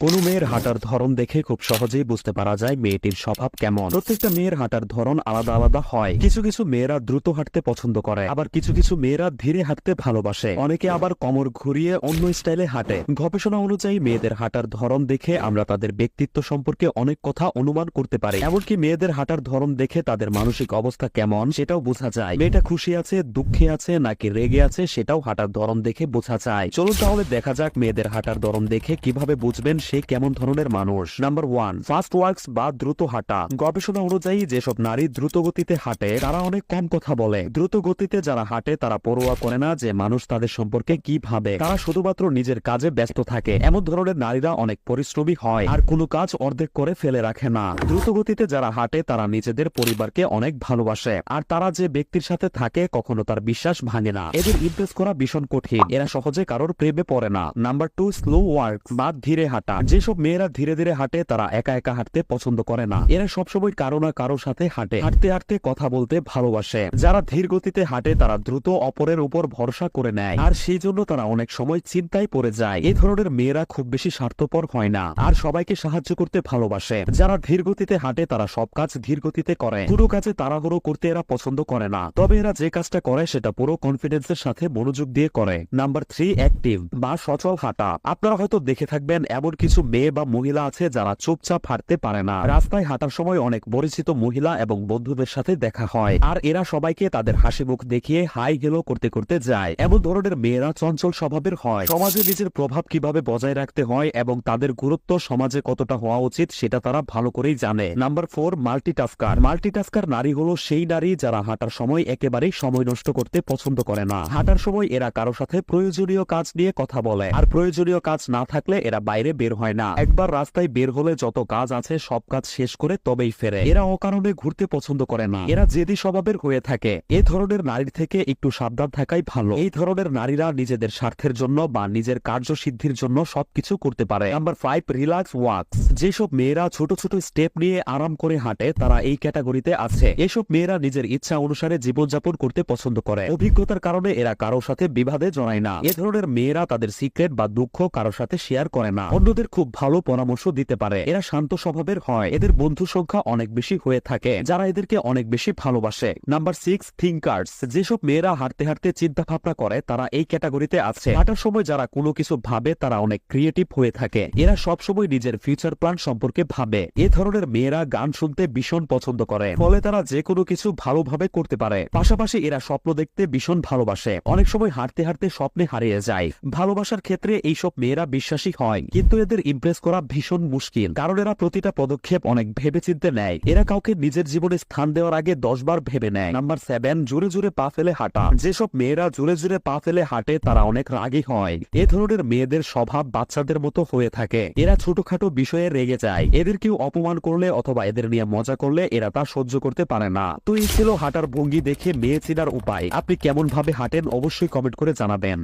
কোনো মেয়ের হাঁটার ধরন দেখে খুব সহজেই বুঝতে পারা যায় মেয়েটির স্বভাব কেমন। প্রত্যেকটা মেয়ের হাঁটার ধরন আলাদা আলাদা হয়। কিছু কিছু মেয়েরা দ্রুত হাঁটতে পছন্দ করে, আবার কিছু কিছু মেয়েরা ধীরে হাঁটতে ভালোবাসে। অনেকে আবার কোমর ঘুরিয়ে অন্য স্টাইলে হাঁটে। গবেষণা অনুযায়ী মেয়েদের হাঁটার ধরন দেখে আমরা তাদের ব্যক্তিত্ব সম্পর্কে অনেক কথা অনুমান করতে পারি। এমনকি মেয়েদের হাঁটার ধরন দেখে তাদের মানসিক অবস্থা কেমন সেটাও বোঝা যায়। মেয়েটা খুশি আছে, দুঃখে আছে নাকি রেগে আছে সেটাও হাঁটার ধরন দেখে বোঝা যায়। চলুন তাহলে দেখা যাক মেয়েদের হাঁটার ধরন দেখে কিভাবে বুঝবেন সে কেমন ধরনের মানুষ। নাম্বার 1, ফাস্ট ওয়ার্কস বা দ্রুত হাঁটা। গবেষণা অনুযায়ী যেসব নারী দ্রুত গতিতে হাঁটে তারা অনেক কম কথা বলে। দ্রুত গতিতে যারা হাঁটে তারা পরোয়া করে না যে মানুষ তাদের সম্পর্কে কি ভাবে। তারা শুধুমাত্র নিজের কাজে ব্যস্ত থাকে। এমন ধরনের নারীরা অনেক পরিশ্রমী হয় আর কোনো কাজ অর্ধেক করে ফেলে রাখে না। দ্রুত গতিতে যারা হাঁটে তারা নিজেদের পরিবারকে অনেক ভালোবাসে আর তারা যে ব্যক্তির সাথে থাকে কখনো তার বিশ্বাস ভাঙে না। এদের ইমপ্রেস করা ভীষণ কঠিন। এরা সহজে কারোর প্রেমে পড়ে না। নাম্বার 2, স্লো ওয়ার্ক বা ধীরে হাঁটা। যেসব মেয়েরা ধীরে ধীরে হাঁটে তারা একা একা হাঁটতে পছন্দ করে না। এরা সবসময় কারো না কারোর সাথে হাঁটে। হাঁটতে হাঁটতে কথা বলতে ভালোবাসে। যারা ধীর গতিতে হাঁটে তারা দ্রুত অপরের উপর ভরসা করে নেয় আর সেই জন্য তারা অনেক সময় চিন্তায় পড়ে যায়। এই ধরনের মেয়েরা খুব বেশি স্বার্থপর হয় না আর সবাইকে সাহায্য করতে ভালোবাসে। যারা ধীর গতিতে হাঁটে তারা সব কাজ ধীর গতিতে করে। পুরো কাজে তাড়াহুড়ো করতে এরা পছন্দ করে না। তবে এরা যে কাজটা করে সেটা পুরো কনফিডেন্সের সাথে মনোযোগ দিয়ে করে। নাম্বার 3, অ্যাক্টিভ বা সচল হাঁটা। আপনারা হয়তো দেখে থাকবেন এমন কিছু মেয়ে বা মহিলা আছে যারা চুপচাপ হাঁটতে পারে না। রাস্তায় হাঁটার সময় অনেক পরিচিত মহিলা এবং বন্ধুদের সাথে দেখা হয় আর এরা সবাইকে তাদের হাসি মুখ দেখিয়ে হাই হেলো করতে করতে যায়। এমন ধরনের মেয়েরা চঞ্চল স্বভাবের হয়। সমাজে নিজের প্রভাব কিভাবে বজায় রাখতে হয় এবং তাদের গুরুত্ব সমাজে কতটা হওয়া উচিত সেটা তারা ভালো করেই জানে। Number 4, multitasker. মাল্টিটাস্কার নারী হলো সেই নারী যারা হাঁটার সময় একেবারেই সময় নষ্ট করতে পছন্দ করে না। হাঁটার সময় এরা কারো সাথে প্রয়োজনীয় কাজ নিয়ে কথা বলে আর প্রয়োজনীয় কাজ না থাকলে এরা বাইরে বের হয় না। একবার রাস্তায় বের হলে যত কাজ আছে সব কাজ শেষ করে তবেই ফেরে। এরা অকারণে ঘুরতে পছন্দ করে না। এরা জেদি স্বভাবের হয়ে থাকে। এই ধরনের নারীর থেকে একটু সাবধান থাকাই ভালো। এই ধরনের নারীরা নিজেদের স্বার্থের জন্য বা নিজের কার্যসিদ্ধির জন্য সবকিছু করতে পারে। Number 5, relax walks. যেসব মেয়েরা ছোট ছোট স্টেপ নিয়ে আরাম করে হাঁটে তারা এই ক্যাটাগরিতে আছে। এসব মেয়েরা নিজের ইচ্ছা অনুসারে জীবনযাপন করতে পছন্দ করে। অভিজ্ঞতার কারণে এরা কারোর সাথে বিবাদে জড়ায় না। এ ধরনের মেয়েরা তাদের সিক্রেট বা দুঃখ কারোর সাথে শেয়ার করে না। অন্যদের খুব ভালো পরামর্শ দিতে পারে। এরা শান্ত স্বভাবের হয়। এদের বন্ধু সংখ্যা অনেক বেশি হয়ে থাকে যারা এদেরকে অনেক বেশি ভালোবাসে। Number 6, thinkers. যেসব মেয়েরা হাঁটতে হাঁটতে চিন্তা ভাবনা করে তারা এই ক্যাটাগরিতে আছে। হাঁটার সময় যারা কোনো কিছু ভাবে তারা অনেক ক্রিয়েটিভ হয়ে থাকে। এরা সবসময় নিজের ফিউচার প্ল্যান সম্পর্কে ভাবে। এ ধরনের মেয়েরা গান শুনতে ভীষণ পছন্দ করে, ফলে তারা যে কোনো কিছু ভালোভাবে করতে পারে। পাশাপাশি এরা স্বপ্ন দেখতে ভীষণ ভালোবাসে। অনেক সময় হাঁটতে হাঁটতে স্বপ্নে হারিয়ে যায়। ভালোবাসার ক্ষেত্রে এইসব মেয়েরা বিশ্বাসী হয়, কিন্তু এদের ইমপ্রেস করা ভীষণ মুশকিল, কারণ এরা প্রতিটা পদক্ষেপ অনেক ভেবেচিন্তে নেয়। এরা কাউকে নিজের জীবনে স্থান দেওয়ার আগে 10 বার ভেবে নেয়। নাম্বার 7, জোরে জোরে পা ফেলে হাঁটা। যেসব মেয়েরা জোরে জোরে পা ফেলে হাঁটে তারা অনেক রাগী হয়। এ ধরনের মেয়েদের স্বভাব বাচ্চাদের মতো হয়ে থাকে। এরা ছোটখাটো বিষয়ে রেগে যায়। এদের কেউ অপমান করলে অথবা এদের নিয়ে মজা করলে এরা তা সহ্য করতে পারে না। তো এই ছিল হাঁটার ভঙ্গি দেখে মেয়ে চেনার উপায়। আপনি কেমন ভাবে হাঁটেন অবশ্যই কমেন্ট করে জানাবেন।